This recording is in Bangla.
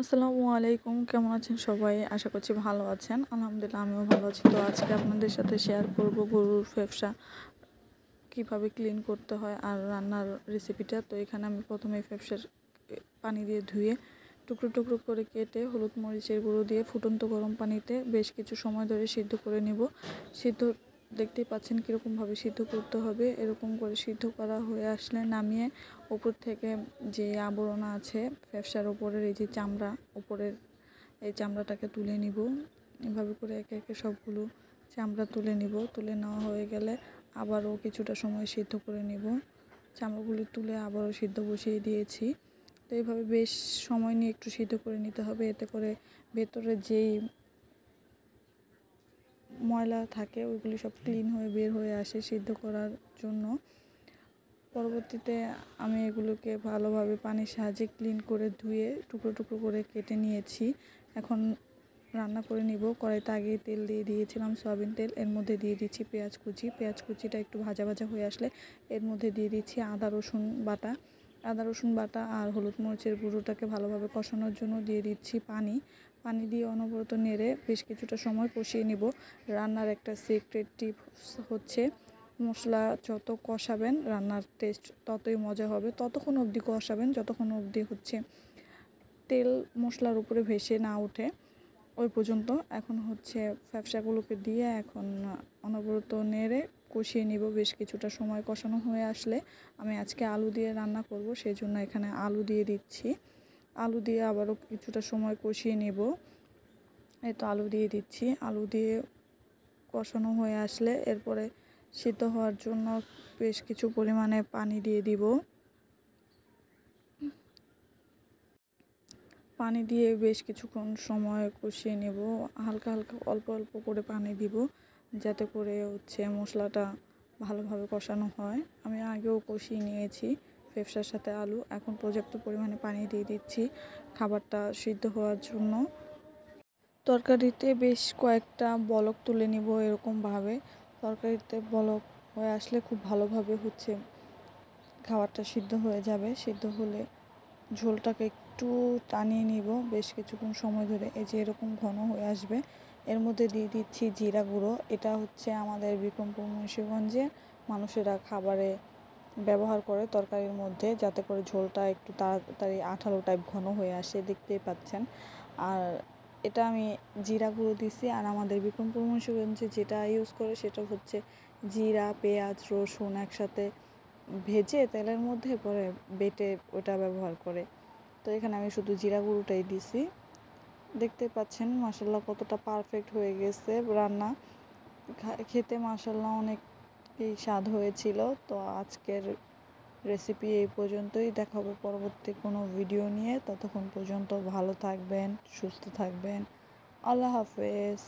আসসালামু আলাইকুম, কেমন আছেন সবাই? আশা করছি ভালো আছেন। আলহামদুলিল্লাহ আমিও ভালো আছি। তো আজকে আপনাদের সাথে শেয়ার করব গরুর ফ্যাপসা কীভাবে ক্লিন করতে হয় আর রান্নার রেসিপিটা। তো এখানে আমি প্রথমে ফ্যাপসার পানি দিয়ে ধুয়ে টুকরো টুকরো করে কেটে হলুদ মরিচের গুঁড়ো দিয়ে ফুটন্ত গরম পানিতে বেশ কিছু সময় ধরে সিদ্ধ করে নেব। সিদ্ধ দেখতেই পাচ্ছেন কীরকমভাবে সিদ্ধ করতে হবে। এরকম করে সিদ্ধ করা হয়ে আসলে নামিয়ে উপর থেকে যে আবরণ আছে ফ্যাপসার উপরের এই যে চামড়া, উপরের এই চামড়াটাকে তুলে নিব। এভাবে করে একে একে সবগুলো চামড়া তুলে নিব। তুলে নেওয়া হয়ে গেলে আবারও কিছুটা সময় সিদ্ধ করে নিব। চামড়াগুলি তুলে আবারও সিদ্ধ বসিয়ে দিয়েছি। তো এইভাবে বেশ সময় নিয়ে একটু সিদ্ধ করে নিতে হবে, এতে করে ভেতরে যেই ময়লা থাকে ওইগুলি সব ক্লিন হয়ে বের হয়ে আসে সিদ্ধ করার জন্য। পরবর্তীতে আমি এগুলোকে ভালোভাবে পানির সাহায্যে ক্লিন করে ধুয়ে টুকরো টুকরো করে কেটে নিয়েছি। এখন রান্না করে নিব। কড়াইতে আগে তেল দিয়ে দিয়েছিলাম সয়াবিন তেল, এর মধ্যে দিয়ে দিচ্ছি পেঁয়াজ কুচিটা একটু ভাজা ভাজা হয়ে আসলে এর মধ্যে দিয়ে দিচ্ছি আদা রসুন বাটা আর হলুদ মরিচের গুঁড়োটাকে ভালোভাবে কষানোর জন্য দিয়ে দিচ্ছি পানি দিয়ে অনবরত নেড়ে বেশ কিছুটা সময় কষিয়ে নিব। রান্নার একটা সিক্রেট টিপস হচ্ছে মশলা যত কষাবেন রান্নার টেস্ট ততই মজা হবে। ততক্ষণ অবধি কষাবেন যতক্ষণ অবধি হচ্ছে তেল মশলার উপরে ভেসে না ওঠে, ওই পর্যন্ত। এখন হচ্ছে ফ্যাপসাগুলোকে দিয়ে এখন অনবরত নেড়ে কষিয়ে নিব। বেশ কিছুটা সময় কষানো হয়ে আসলে আমি আজকে আলু দিয়ে রান্না করব, সেই জন্য এখানে আলু দিয়ে দিচ্ছি। আলু দিয়ে আবারও কিছুটা সময় কষিয়ে নেব। এই তো আলু দিয়ে দিচ্ছি। আলু দিয়ে কষানো হয়ে আসলে এরপরে সিদ্ধ হওয়ার জন্য বেশ কিছু পরিমাণে পানি দিয়ে দিব। পানি দিয়ে বেশ কিছুক্ষণ সময় কষিয়ে নেব। হালকা হালকা অল্প অল্প করে পানি দিব, যাতে করে হচ্ছে মশলাটা ভালোভাবে কষানো হয়। আমি আগেও কষিয়ে নিয়েছি ফ্যাপসার সাথে আলু। এখন পর্যাপ্ত পরিমাণে পানি দিয়ে দিচ্ছি খাবারটা সিদ্ধ হওয়ার জন্য। তরকারিতে বেশ কয়েকটা বলক তুলে নিব। এরকমভাবে তরকারিতে বলক হয়ে আসলে খুব ভালোভাবে হচ্ছে খাবারটা সিদ্ধ হয়ে যাবে। সিদ্ধ হলে ঝোলটাকে একটু টানিয়ে নিব বেশ কিছুক্ষণ সময় ধরে। এই যে এরকম ঘন হয়ে আসবে, এর মধ্যে দিয়ে দিচ্ছি জিরা গুঁড়ো। এটা হচ্ছে আমাদের বিক্রমপুর মুন্সিগঞ্জে মানুষেরা খাবারে ব্যবহার করে তরকারির মধ্যে, যাতে করে ঝোলটা একটু তাড়াতাড়ি আঠালো টাইপ ঘন হয়ে আসে, দেখতেই পাচ্ছেন। আর এটা আমি জিরা গুঁড়ো দিছি। আর আমাদের বিক্রমপুর মুন্সিগঞ্জে যেটা ইউজ করে সেটা হচ্ছে জিরা, পেঁয়াজ, রসুন একসাথে ভেজে তেলের মধ্যে পরে বেটে ওটা ব্যবহার করে। তো এখানে আমি শুধু জিরা গুঁড়োটাই দিছি। দেখতে পাচ্ছেন মাশাআল্লাহ কতটা পারফেক্ট হয়ে গেছে রান্না। খেতে মাশাআল্লাহ অনেকই স্বাদ হয়েছিল। তো আজকের রেসিপি এই পর্যন্তই। দেখা হবে পরবর্তী কোনো ভিডিও নিয়ে। ততক্ষণ পর্যন্ত ভালো থাকবেন, সুস্থ থাকবেন। আল্লাহ হাফেজ।